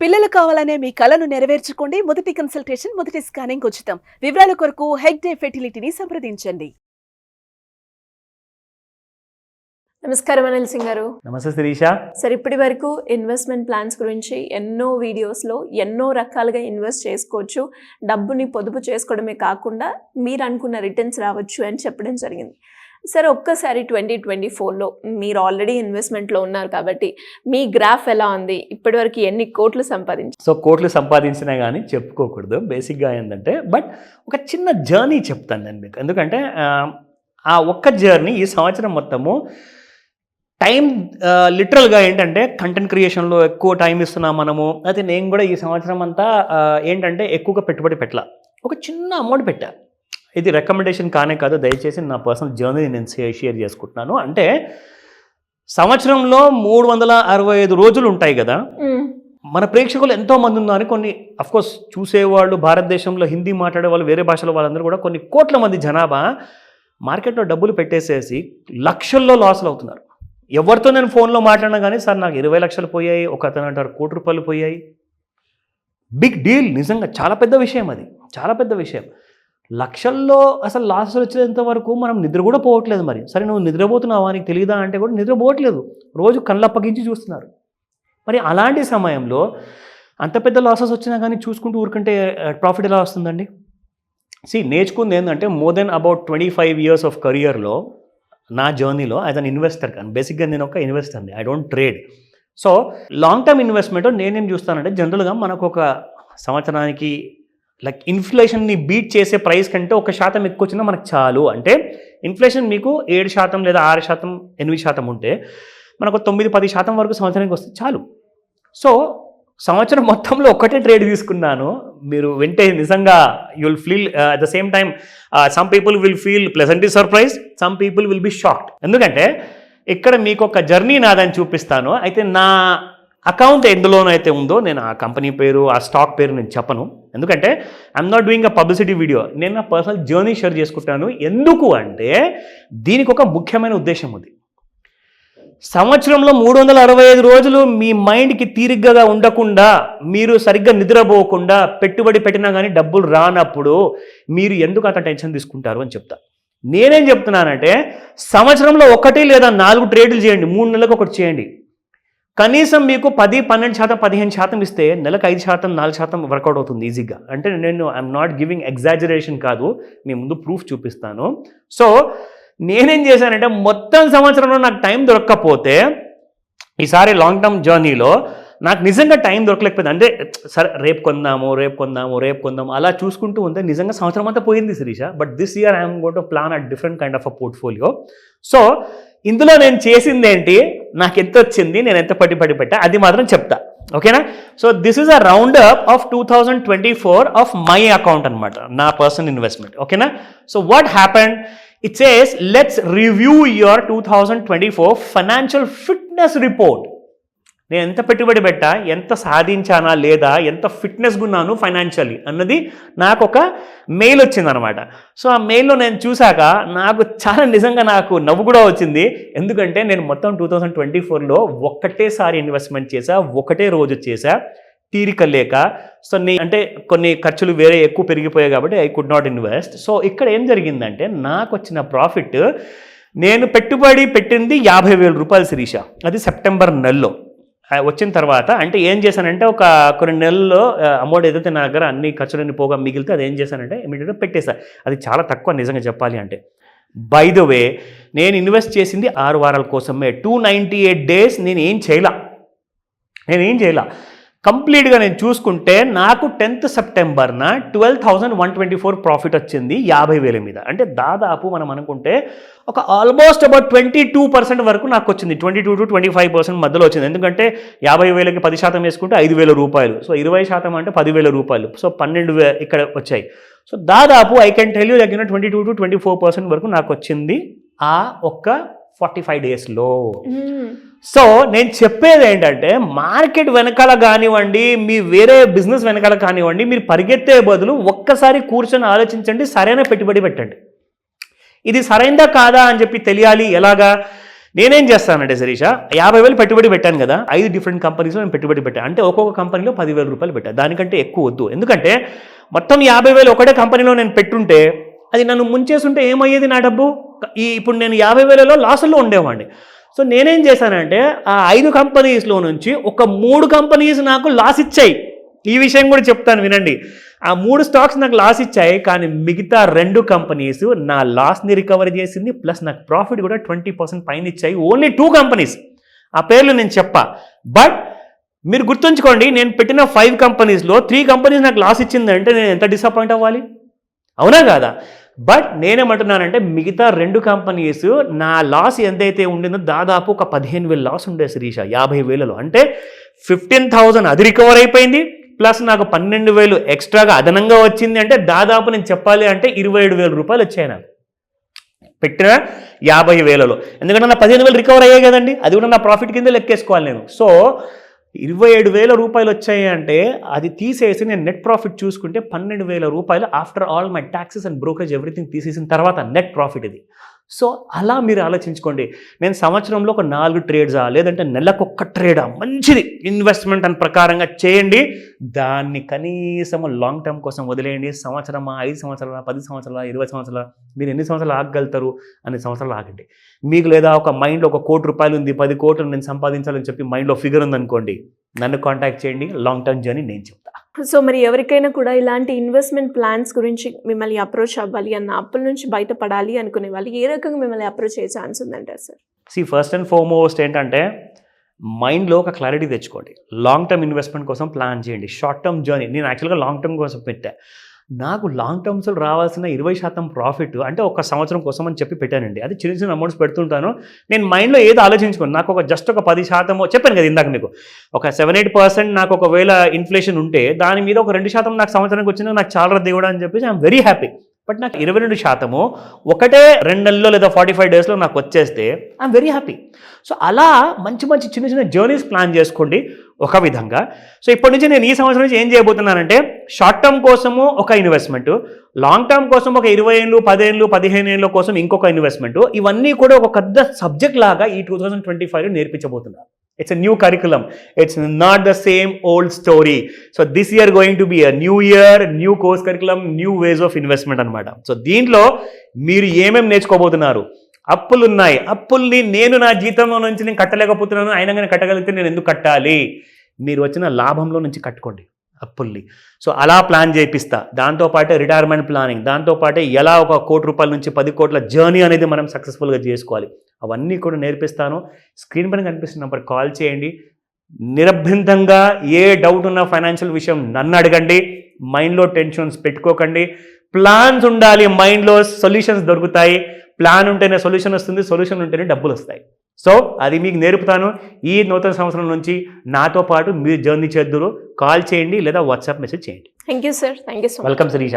పిల్లలు కావాలనే మీ కలను నెరవేర్చుకోండి. మొదటి కన్సల్టేషన్, మొదటి స్కానింగ్ ఉచితం. వివరాల కొరకు హెగ్డే ఫెర్టిలిటీని సంప్రదించండి. నమస్కారం అనిల్ సింగ్ గారు. నమస్తే శిరీష. సార్, ఇప్పటి వరకు ఇన్వెస్ట్మెంట్ ప్లాన్స్ గురించి ఎన్నో వీడియోస్లో ఎన్నో రకాలుగా ఇన్వెస్ట్ చేసుకోవచ్చు, డబ్బుని పొదుపు చేసుకోవడమే కాకుండా మీరు అనుకున్న రిటర్న్స్ రావచ్చు అని చెప్పడం జరిగింది. సరే, ఒక్కసారి 2024లో మీరు ఆల్రెడీ ఇన్వెస్ట్మెంట్లో ఉన్నారు కాబట్టి మీ గ్రాఫ్ ఎలా ఉంది? ఇప్పటివరకు ఎన్ని కోట్లు సంపాదించారు? సో కోట్లు సంపాదించినా కానీ చెప్పుకోకూడదు. బేసిక్గా ఏంటంటే బట్ ఒక చిన్న జర్నీ చెప్తాను నేను మీకు. ఎందుకంటే ఆ ఒక్క జర్నీ ఈ సంవత్సరం మొత్తము టైం లిటరల్గా ఏంటంటే కంటెంట్ క్రియేషన్లో ఎక్కువ టైం ఇస్తున్నాం మనము. అయితే నేను కూడా ఈ సంవత్సరం అంతా ఏంటంటే ఎక్కువగా పెట్టుబడి పెట్టాల, ఒక చిన్న అమౌంట్ పెట్టా. ఇది రికమెండేషన్ కానే కాదు, దయచేసి నా పర్సనల్ జర్నీని నేను షేర్ చేసుకుంటున్నాను. అంటే సంవత్సరంలో 365 రోజులు ఉంటాయి కదా, మన ప్రేక్షకులు ఎంతో మంది ఉన్నారు. కొన్ని అఫ్కోర్స్ చూసేవాళ్ళు భారతదేశంలో హిందీ మాట్లాడే వాళ్ళు, వేరే భాషల వాళ్ళందరూ కూడా కొన్ని కోట్ల మంది జనాభా మార్కెట్లో డబ్బులు పెట్టేసేసి లక్షల్లో లాసులు అవుతున్నారు. ఎవరితో నేను ఫోన్లో మాట్లాడినా కానీ, సార్ నాకు 20 లక్షలు పోయాయి, ఒక అతను అంటారు 1 కోటి రూపాయలు పోయాయి. బిగ్ డీల్, నిజంగా చాలా పెద్ద విషయం, అది చాలా పెద్ద విషయం. లక్షల్లో అసలు లాసులు వచ్చేంత వరకు మనం నిద్ర కూడా పోవట్లేదు. మరి సరే, నువ్వు నిద్రపోతున్నావా, నీకు తెలియదా అంటే కూడా నిద్రపోవట్లేదు, రోజు కళ్ళప్పగించి చూస్తున్నారు. మరి అలాంటి సమయంలో అంత పెద్ద లాసెస్ వచ్చినా కానీ చూసుకుంటూ ఊరుకుంటే ప్రాఫిట్ ఎలా వస్తుందండి? నేర్చుకుంది ఏంటంటే more than about 25 years of కెరియర్లో, నా జర్నీలో యాజ్ అన్ ఇన్వెస్టర్. కానీ బేసిక్గా నేను ఒక ఇన్వెస్టర్ని, I don't trade. So long term investment నేనేం చూస్తానంటే, జనరల్గా మనకు ఒక సంవత్సరానికి లైక్ ఇన్ఫ్లేషన్ని బీట్ చేసే ప్రైస్ కంటే 1% ఎక్కువ వచ్చినా మనకు చాలు. అంటే ఇన్ఫ్లేషన్ మీకు 7% లేదా 6%, 8% ఉంటే మనకు 9-10% వరకు సంవత్సరానికి వస్తే చాలు. సో సంవత్సరం మొత్తంలో ఒక్కటే ట్రేడ్ తీసుకున్నాను. మీరు వింటే నిజంగా you will feel at the same time some people will feel pleasantly surprise, some people will be shocked. ఎందుకంటే ఇక్కడ మీకు ఒక జర్నీ నాదని చూపిస్తాను. అయితే నా అకౌంట్ ఎందులోనైతే ఉందో, నేను ఆ కంపెనీ పేరు, ఆ స్టాక్ పేరు నేను చెప్పను. ఎందుకంటే I'm not doing a publicity video. నేను నా పర్సనల్ జర్నీ షేర్ చేసుకుంటాను. ఎందుకు అంటే దీనికి ఒక ముఖ్యమైన ఉద్దేశం ఉంది. సంవత్సరంలో 365 రోజులు మీ మైండ్కి తీరిగ్గా ఉండకుండా, మీరు సరిగ్గా నిద్రపోకుండా పెట్టుబడి పెట్టినా కానీ డబ్బులు రానప్పుడు మీరు ఎందుకు అంత టెన్షన్ తీసుకుంటారు అని చెప్తా. నేనేం చెప్తున్నానంటే, సంవత్సరంలో 1 లేదా 4 ట్రేడ్లు చేయండి, 3 నెలలకు ఒకటి చేయండి. కనీసం మీకు 10, 12%, 15% ఇస్తే నెలకు 5%, 4% వర్కౌట్ అవుతుంది ఈజీగా. అంటే నేను ఐఎమ్ నాట్ గివింగ్ ఎగ్జాజరేషన్ కాదు, మీ ముందు ప్రూఫ్ చూపిస్తాను. సో నేనేం చేశానంటే, మొత్తం సంవత్సరంలో నాకు టైం దొరక్కపోతే, ఈసారి లాంగ్ టర్మ్ జర్నీలో నాకు నిజంగా టైం దొరకలేకపోయింది. అంటే సరే రేపు కొందాము అలా చూసుకుంటూ ఉంటే నిజంగా సంవత్సరం అంతా పోయింది Shirisha. But this year I'm going to plan a different kind of a portfolio. So ఇందులో నేను చేసింది ఏంటి, నాకు ఎంత వచ్చింది, నేను ఎంత పట్టి పెట్టా, అది మాత్రం చెప్తా. ఓకేనా? So this is a round up of 2024 of my account అనమాట, నా పర్సనల్ ఇన్వెస్ట్మెంట్. ఓకేనా? So what happened, it says let's review your 2024 financial fitness report. నేను ఎంత పెట్టుబడి పెట్టా, ఎంత సాధించానా లేదా, ఎంత ఫిట్నెస్గా ఉన్నాను ఫైనాన్షియల్లీ అన్నది నాకు ఒక మెయిల్ వచ్చిందనమాట. సో ఆ మెయిల్లో నేను చూశాక నాకు చాలా నిజంగా నాకు నవ్వు కూడా వచ్చింది. ఎందుకంటే నేను మొత్తం 2024లో ఒక్కటేసారి ఇన్వెస్ట్మెంట్ చేశా, ఒకటే రోజు చేశా, తీరిక లేక. సో అంటే కొన్ని ఖర్చులు వేరే ఎక్కువ పెరిగిపోయాయి కాబట్టి I could not invest. So ఇక్కడ ఏం జరిగిందంటే, నాకు వచ్చిన ప్రాఫిట్, నేను పెట్టుబడి పెట్టింది 50,000 రూపాయలు శిరీష. అది సెప్టెంబర్ నెలలో వచ్చిన తర్వాత. అంటే ఏం చేశానంటే, ఒక కొన్ని నెలల్లో అమౌంట్ ఏదైతే నా దగ్గర అన్ని ఖర్చులన్నీ పోగా మిగిలితే అది ఏం చేశానంటే ఇమీడియట్గా పెట్టేశా. అది చాలా తక్కువ నిజంగా చెప్పాలి అంటే. బై ద వే, నేను ఇన్వెస్ట్ చేసింది 6 వారాల కోసమే. 298 days నేనేం చేయలా. కంప్లీట్గా నేను చూసుకుంటే నాకు 10th సెప్టెంబర్న 12,124 ప్రాఫిట్ వచ్చింది 50,000 మీద. అంటే దాదాపు మనం అనుకుంటే ఒక ఆల్మోస్ట్ అబౌట్ 22% వరకు నాకు వచ్చింది. 22 to 25% మధ్యలో వచ్చింది. ఎందుకంటే 50,000కి 10% వేసుకుంటే 5,000 రూపాయలు. సో 20% అంటే 10,000 రూపాయలు. సో 12,000 ఇక్కడ వచ్చాయి. సో దాదాపు ఐ కెన్ టెల్ యూ దగ్గర 22 to 24% వరకు నాకు వచ్చింది ఆ ఒక్క 45 daysలో. సో నేను చెప్పేది ఏంటంటే, మార్కెట్ వెనకాల కానివ్వండి, మీ వేరే బిజినెస్ వెనకాల కానివ్వండి, మీరు పరిగెత్తే బదులు ఒక్కసారి కూర్చొని ఆలోచించండి, సరైన పెట్టుబడి పెట్టండి. ఇది సరైందా కాదా అని చెప్పి తెలియాలి. ఎలాగా? నేనేం చేస్తానంటే శిరీష 50,000 పెట్టుబడి పెట్టాను కదా, 5 డిఫరెంట్ కంపెనీస్లో నేను పెట్టుబడి పెట్టాను. అంటే ఒక్కొక్క కంపెనీలో 10,000 రూపాయలు పెట్టాను. దానికంటే ఎక్కువ వద్దు. ఎందుకంటే మొత్తం 50,000 ఒకటే కంపెనీలో నేను పెట్టుంటే అది నన్ను ముంచేస్తుంటే ఏమయ్యేది నా డబ్బు? ఇప్పుడు నేను 50,000లో లాసుల్లో ఉండేవాడిని. సో నేనేం చేశానంటే ఆ 5 కంపెనీస్లో నుంచి ఒక 3 కంపెనీస్ నాకు లాస్ ఇచ్చాయి. ఈ విషయం కూడా చెప్తాను వినండి. ఆ 3 స్టాక్స్ నాకు లాస్ ఇచ్చాయి, కానీ మిగతా 2 కంపెనీస్ నా లాస్ని రికవర్ చేసింది, ప్లస్ నాకు ప్రాఫిట్ కూడా 20% పైన ఇచ్చాయి. ఓన్లీ 2 కంపెనీస్, ఆ పేర్లు నేను చెప్పా. బట్ మీరు గుర్తుంచుకోండి, నేను పెట్టిన 5 కంపెనీస్లో 3 కంపెనీస్ నాకు లాస్ ఇచ్చిందంటే నేను ఎంత డిసప్పాయింట్ అవ్వాలి, అవునా కాదా? బట్ నేనేమంటున్నానంటే మిగతా 2 కంపెనీస్ నా లాస్ ఎంతైతే ఉండిందో దాదాపు ఒక 15,000 లాస్ ఉండే శిరీష 50,000లో. అంటే 15,000 అది రికవర్ అయిపోయింది, ప్లస్ నాకు 12,000 ఎక్స్ట్రాగా అదనంగా వచ్చింది. అంటే దాదాపు నేను చెప్పాలి అంటే 27,000 రూపాయలు వచ్చాయి నాకు పెట్టిన 50,000లో. ఎందుకంటే నా 15,000 రికవర్ అయ్యాయి కదండి, అది కూడా నా ప్రాఫిట్ కింద లెక్కేసుకోవాలి నేను. సో 27,000 రూపాయలు వచ్చాయి అంటే అది తీసేసి నేను నెట్ ప్రాఫిట్ చూసుకుంటే 12,000 రూపాయలు after all my taxes and brokerage everything తీసేసిన తర్వాత నెట్ ప్రాఫిట్ ఇది. సో అలా మీరు ఆలోచించుకోండి. నేను సంవత్సరంలో ఒక 4 ట్రేడ్సా లేదంటే నెలకొక్క ట్రేడా మంచిది ఇన్వెస్ట్మెంట్ అని ప్రకారంగా చేయండి. దాన్ని కనీసం లాంగ్ టర్మ్ కోసం వదిలేయండి. సంవత్సరమా, 5 సంవత్సరాల, 10 సంవత్సరాల, 20 సంవత్సరాల, మీరు ఎన్ని సంవత్సరాలు ఆగగలుగుతారు అన్ని సంవత్సరాలు ఆగండి. మీకు లేదా ఒక మైండ్లో 1 కోటి రూపాయలు ఉంది, 10 కోట్లు నేను సంపాదించాలని చెప్పి మైండ్లో ఫిగర్ ఉందనుకోండి, నన్ను కాంటాక్ట్ చేయండి. లాంగ్ టర్మ్ జర్నీ నేను చెప్తా. సో మరి ఎవరికైనా కూడా ఇలాంటి ఇన్వెస్ట్మెంట్ ప్లాన్స్ గురించి మిమ్మల్ని అప్రోచ్ అవ్వాలి అన్న, అప్పుల నుంచి బయటపడాలి అనుకునే వాళ్ళు ఏ రకంగా మిమ్మల్ని అప్రోచ్ అయ్యే ఛాన్స్ ఉందంటారు సార్? ఫస్ట్ అండ్ ఫార్మోస్ట్ ఏంటంటే మైండ్లో ఒక క్లారిటీ తెచ్చుకోండి. లాంగ్ టర్మ్ ఇన్వెస్ట్మెంట్ కోసం ప్లాన్ చేయండి. షార్ట్ టర్మ్ జర్నీ నేను యాక్చువల్గా లాంగ్ టర్మ్ కోసం పెట్టా. నాకు లాంగ్ టర్మ్స్లో రావాల్సిన 20% ప్రాఫిట్ అంటే ఒక సంవత్సరం కోసం అని చెప్పి పెట్టానండి. అది చిన్న చిన్న అమౌంట్స్ పెడుతుంటాను. నేను మైండ్లో ఏదో ఆలోచించుకోను. నాకు ఒక జస్ట్ ఒక 10% చెప్పాను కదా ఇందాక మీకు, ఒక 7-8% నాకు ఒకవేళ ఇన్ఫ్లేషన్ ఉంటే దాని మీద ఒక 2% నాకు సంవత్సరానికి వచ్చినా నాకు చాలా దేవుడా అని చెప్పేసి ఐఎమ్ వెరీ హ్యాపీ. బట్ నాకు 22% ఒకటే 2 నెలల్లో లేదా 45 డేస్లో నాకు వచ్చేస్తే ఐఎమ్ వెరీ హ్యాపీ. సో అలా మంచి మంచి చిన్న చిన్న జర్నీస్ ప్లాన్ చేసుకోండి ఒక విధంగా. సో ఇప్పటి నుంచి నేను ఈ సంవత్సరం నుంచి ఏం చేయబోతున్నానంటే షార్ట్ టర్మ్ కోసము ఒక ఇన్వెస్ట్మెంట్, లాంగ్ టర్మ్ కోసం ఒక 20 ఏళ్ళు, 10 ఏళ్ళు, 15 ఏళ్ళ కోసం ఇంకొక ఇన్వెస్ట్మెంట్, ఇవన్నీ కూడా ఒక పెద్ద సబ్జెక్ట్ లాగా ఈ 2025లో నేర్పించబోతున్నారు. It's a new curriculum. It's not the same old story. So this year going to be a new year, new course curriculum, new ways of investment అన్నమాట. సో దీంట్లో మీరు ఏమేమి నేర్చుకోబోతున్నారు? అప్పులు ఉన్నాయి, అప్పుల్ని నేను నా జీతంలో నుంచి నేను కట్టలేకపోతున్నాను, అయినా కానీ కట్టగలిగితే నేను ఎందుకు కట్టాలి? మీరు వచ్చిన లాభంలో నుంచి కట్టుకోండి అప్పుల్ని. సో అలా ప్లాన్ చేయిస్తా. దాంతోపాటే రిటైర్మెంట్ ప్లానింగ్, దాంతోపాటే ఎలా ఒక 1 కోటి రూపాయల నుంచి 10 కోట్ల జర్నీ అనేది మనం సక్సెస్ఫుల్గా చేసుకోవాలి, అవన్నీ కూడా నేర్పిస్తాను. స్క్రీన్ పైన కనిపిస్తున్న నెంబర్ కాల్ చేయండి. నిరభ్యంతంగా ఏ డౌట్ ఉన్న ఫైనాన్షియల్ విషయం నన్ను అడగండి. మైండ్లో టెన్షన్స్ పెట్టుకోకండి. ప్లాన్స్ ఉండాలి, మైండ్లో సొల్యూషన్స్ దొరుకుతాయి. ప్లాన్ ఉంటేనే సొల్యూషన్ వస్తుంది, సొల్యూషన్ ఉంటేనే డబ్బులు వస్తాయి. సో అది మీకు నేర్పుతాను. ఈ నూతన సంవత్సరం నుంచి నాతో పాటు మీరు జర్నీ చేద్దురు. కాల్ చేయండి లేదా వాట్సాప్ మెసేజ్ చేయండి. Thank you sir. Thank you so much. Welcome Sirisha.